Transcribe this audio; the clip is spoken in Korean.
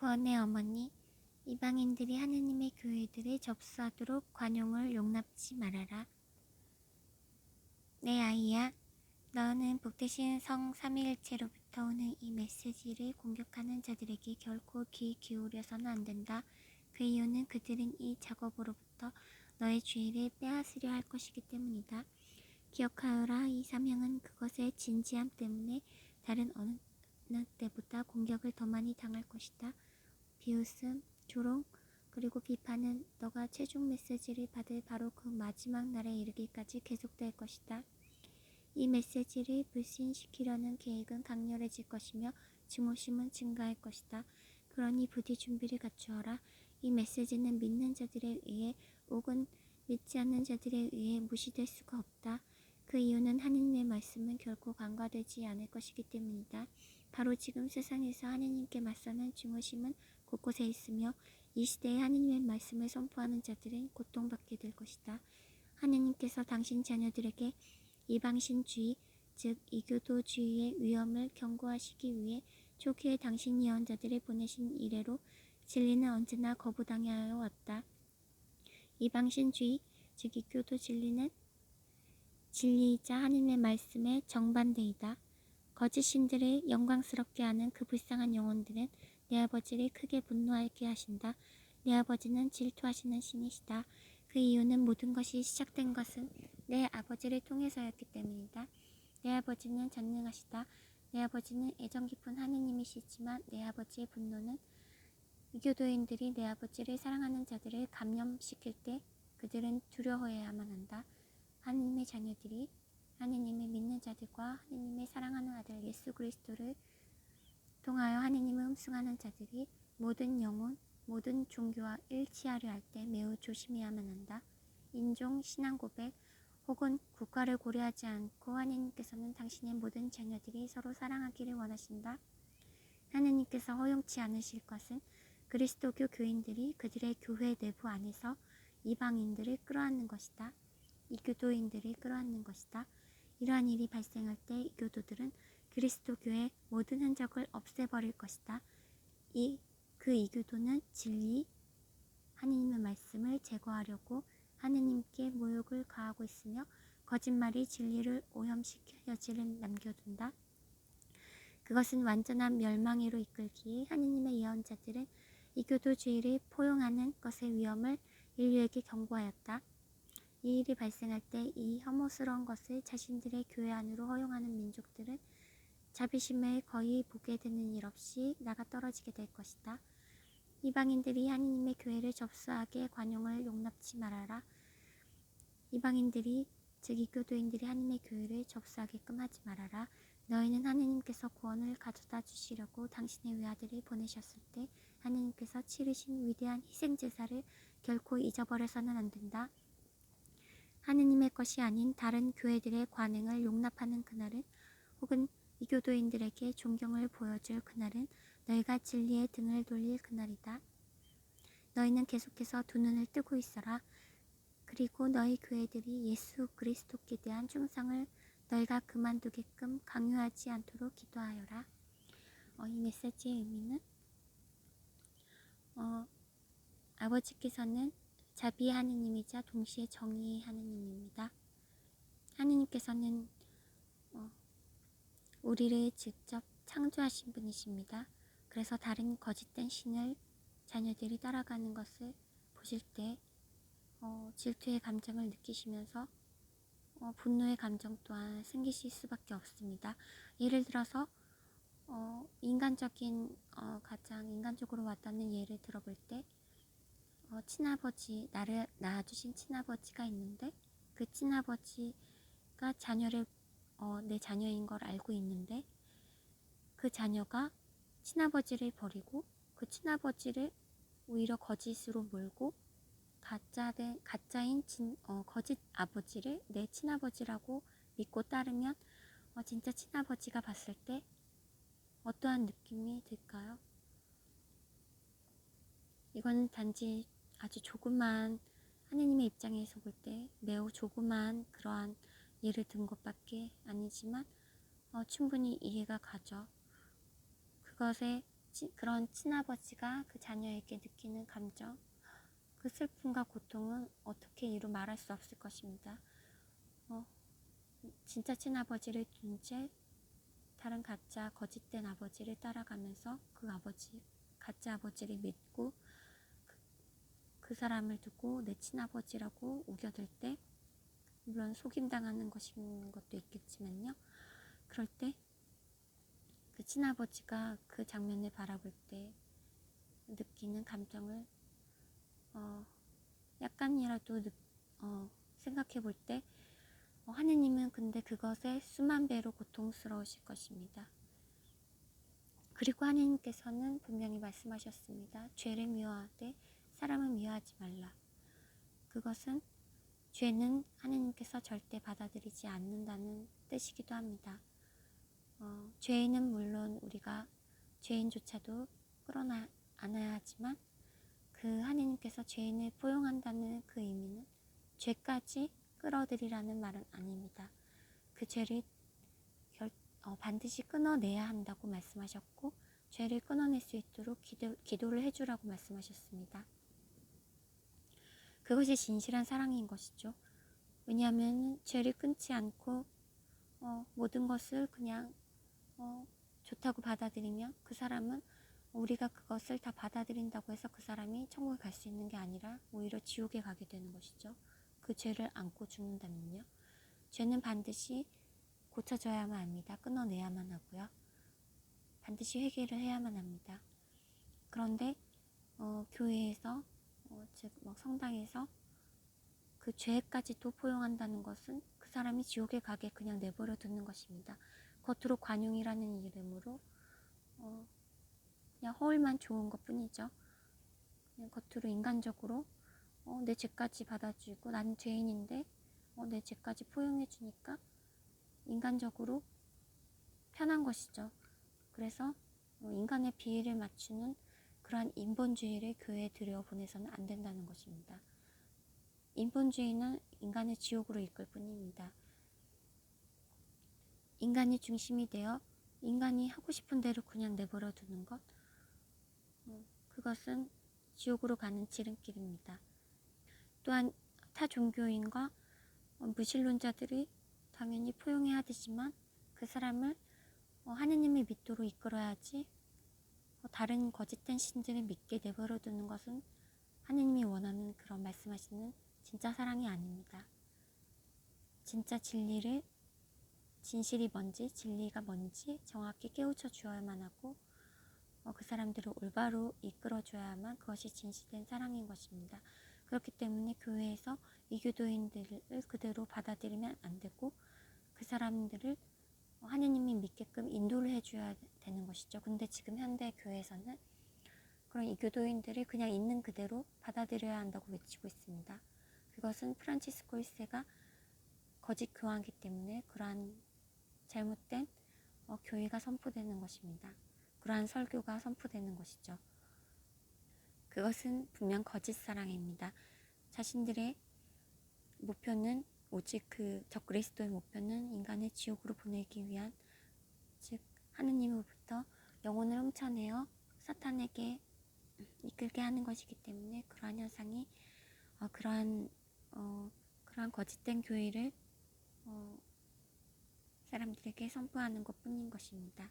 구원의 어머니, 이방인들이 하느님의 교회들을 접수하도록 관용을 용납지 말아라. 내 아이야, 너는 복되신 성 삼위일체로부터 오는 이 메시지를 공격하는 자들에게 결코 귀 기울여서는 안 된다. 그 이유는 그들은 이 작업으로부터 너의 주의를 빼앗으려 할 것이기 때문이다. 기억하여라. 이 사명은 그것의 진지함 때문에 다른 어느 때보다 공격을 더 많이 당할 것이다. 비웃음, 조롱, 그리고 비판은 너가 최종 메시지를 받을 바로 그 마지막 날에 이르기까지 계속될 것이다. 이 메시지를 불신시키려는 계획은 강렬해질 것이며 증오심은 증가할 것이다. 그러니 부디 준비를 갖추어라. 이 메시지는 믿는 자들에 의해 혹은 믿지 않는 자들에 의해 무시될 수가 없다. 그 이유는 하느님의 말씀은 결코 간과되지 않을 것이기 때문이다. 바로 지금 세상에서 하느님께 맞서는 증오심은 곳곳에 있으며 이 시대에 하느님의 말씀을 선포하는 자들은 고통받게 될 것이다. 하느님께서 당신 자녀들에게 이방신주의, 즉 이교도주의의 위험을 경고하시기 위해 초기에 당신 예언자들을 보내신 이래로 진리는 언제나 거부당하여 왔다. 이방신주의, 즉 이교도 진리는 진리이자 하느님의 말씀의 정반대이다. 거짓 신들을 영광스럽게 하는 그 불쌍한 영혼들은 내 아버지를 크게 분노하게 하신다. 내 아버지는 질투하시는 신이시다. 그 이유는 모든 것이 시작된 것은 내 아버지를 통해서였기 때문이다. 내 아버지는 전능하시다. 내 아버지는 애정 깊은 하느님이시지만 내 아버지의 분노는 이교도인들이 내 아버지를 사랑하는 자들을 감염시킬 때 그들은 두려워해야만 한다. 하느님의 자녀들이 하느님을 믿는 자들과 하느님의 사랑하는 아들 예수 그리스도를 통하여 하느님을 흠숭하는 자들이 모든 영혼, 모든 종교와 일치하려 할 때 매우 조심해야만 한다. 인종, 신앙 고백 혹은 국가를 고려하지 않고 하느님께서는 당신의 모든 자녀들이 서로 사랑하기를 원하신다. 하느님께서 허용치 않으실 것은 그리스도교 교인들이 그들의 교회 내부 안에서 이방인들을 끌어안는 것이다. 이교도인들을 끌어안는 것이다. 이러한 일이 발생할 때 이교도들은 그리스도교의 모든 흔적을 없애버릴 것이다. 그 이교도는 진리, 하느님의 말씀을 제거하려고 하느님께 모욕을 가하고 있으며 거짓말이 진리를 오염시켜 여지를 남겨둔다. 그것은 완전한 멸망으로 이끌기에 하느님의 예언자들은 이교도주의를 포용하는 것의 위험을 인류에게 경고하였다. 이 일이 발생할 때 이 혐오스러운 것을 자신들의 교회 안으로 허용하는 민족들은 자비심을 거의 보게 되는 일 없이 나가 떨어지게 될 것이다. 이방인들이 하느님의 교회를 접수하게 관용을 용납치 말아라. 이방인들이 즉 이교도인들이 하느님의 교회를 접수하게끔 하지 말아라. 너희는 하느님께서 구원을 가져다 주시려고 당신의 외아들을 보내셨을 때 하느님께서 치르신 위대한 희생제사를 결코 잊어버려서는 안 된다. 하느님의 것이 아닌 다른 교회들의 관행을 용납하는 그날은 혹은 이교도인들에게 존경을 보여줄 그날은 너희가 진리의 등을 돌릴 그날이다. 너희는 계속해서 두 눈을 뜨고 있어라. 그리고 너희 교회들이 예수 그리스도께 대한 충성을 너희가 그만두게끔 강요하지 않도록 기도하여라. 이 메시지의 의미는 아버지께서는 자비의 하느님이자 동시에 정의의 하느님입니다. 하느님께서는 우리를 직접 창조하신 분이십니다. 그래서 다른 거짓된 신을 자녀들이 따라가는 것을 보실 때 질투의 감정을 느끼시면서 분노의 감정 또한 생기실 수밖에 없습니다. 예를 들어서 가장 인간적으로 와닿는 예를 들어볼 때 친아버지, 나를 낳아주신 친아버지가 있는데 그 친아버지가 내 자녀인 걸 알고 있는데 그 자녀가 친아버지를 버리고 그 친아버지를 오히려 거짓으로 몰고 가짜인 거짓 아버지를 내 친아버지라고 믿고 따르면 진짜 친아버지가 봤을 때 어떠한 느낌이 들까요? 이건 단지 아주 조그만 하느님의 입장에서 볼 때 매우 조그만 그러한 예를 든 것밖에 아니지만 충분히 이해가 가죠. 그것에 그런 친아버지가 그 자녀에게 느끼는 감정, 그 슬픔과 고통은 어떻게 이루 말할 수 없을 것입니다. 진짜 친아버지를 둔 채 다른 가짜 거짓된 아버지를 따라가면서 그 가짜 아버지를 믿고 그 사람을 두고 내 친아버지라고 우겨댈 때, 물론 속임당하는 것인 것도 있겠지만요. 그럴 때 그 친아버지가 그 장면을 바라볼 때 느끼는 감정을 약간이라도 생각해 볼 때 하느님은 근데 그것에 수만 배로 고통스러우실 것입니다. 그리고 하느님께서는 분명히 말씀하셨습니다. 죄를 미워하되 사람을 미워하지 말라. 그것은 죄는 하느님께서 절대 받아들이지 않는다는 뜻이기도 합니다. 죄인은 물론 우리가 죄인조차도 끌어안아야 하지만 그 하느님께서 죄인을 포용한다는 그 의미는 죄까지 끌어들이라는 말은 아닙니다. 그 죄를 반드시 끊어내야 한다고 말씀하셨고 죄를 끊어낼 수 있도록 기도를 해주라고 말씀하셨습니다. 그것이 진실한 사랑인 것이죠. 왜냐하면 죄를 끊지 않고 모든 것을 그냥 좋다고 받아들이면 그 사람은 우리가 그것을 다 받아들인다고 해서 그 사람이 천국에 갈 수 있는 게 아니라 오히려 지옥에 가게 되는 것이죠. 그 죄를 안고 죽는다면요. 죄는 반드시 고쳐져야만 합니다. 끊어내야만 하고요. 반드시 회개를 해야만 합니다. 그런데 교회에서 즉 성당에서 그 죄까지도 포용한다는 것은 그 사람이 지옥에 가게 그냥 내버려 두는 것입니다. 겉으로 관용이라는 이름으로 그냥 허울만 좋은 것 뿐이죠. 그냥 겉으로 인간적으로 내 죄까지 받아주고 난 죄인인데 내 죄까지 포용해 주니까 인간적으로 편한 것이죠. 그래서 인간의 비위를 맞추는 그러한 인본주의를 교회에 들여보내서는 안 된다는 것입니다. 인본주의는 인간의 지옥으로 이끌 뿐입니다. 인간이 중심이 되어 인간이 하고 싶은 대로 그냥 내버려 두는 것, 그것은 지옥으로 가는 지름길입니다. 또한 타 종교인과 무신론자들이 당연히 포용해야 되지만 그 사람을 하느님을 믿도록 이끌어야지 다른 거짓된 신들을 믿게 내버려 두는 것은 하느님이 원하는 그런 말씀하시는 진짜 사랑이 아닙니다. 진짜 진실이 뭔지 진리가 뭔지 정확히 깨우쳐 주어야만 하고 그 사람들을 올바로 이끌어 줘야만 그것이 진실된 사랑인 것입니다. 그렇기 때문에 교회에서 이교도인들을 그대로 받아들이면 안 되고 그 사람들을 하느님이 믿게끔 인도를 해줘야 되는 것이죠. 근데 지금 현대 교회에서는 그런 이교도인들을 그냥 있는 그대로 받아들여야 한다고 외치고 있습니다. 그것은 프란치스코 1세가 거짓 교황이기 때문에 그러한 잘못된 교회가 선포되는 것입니다. 그러한 설교가 선포되는 것이죠. 그것은 분명 거짓 사랑입니다. 자신들의 목표는 오직 그 적그리스도의 목표는 인간을 지옥으로 보내기 위한, 즉 하느님으로부터 영혼을 훔쳐내어 사탄에게 이끌게 하는 것이기 때문에 그러한 현상이 그러한 거짓된 교회를 사람들에게 선포하는 것뿐인 것입니다.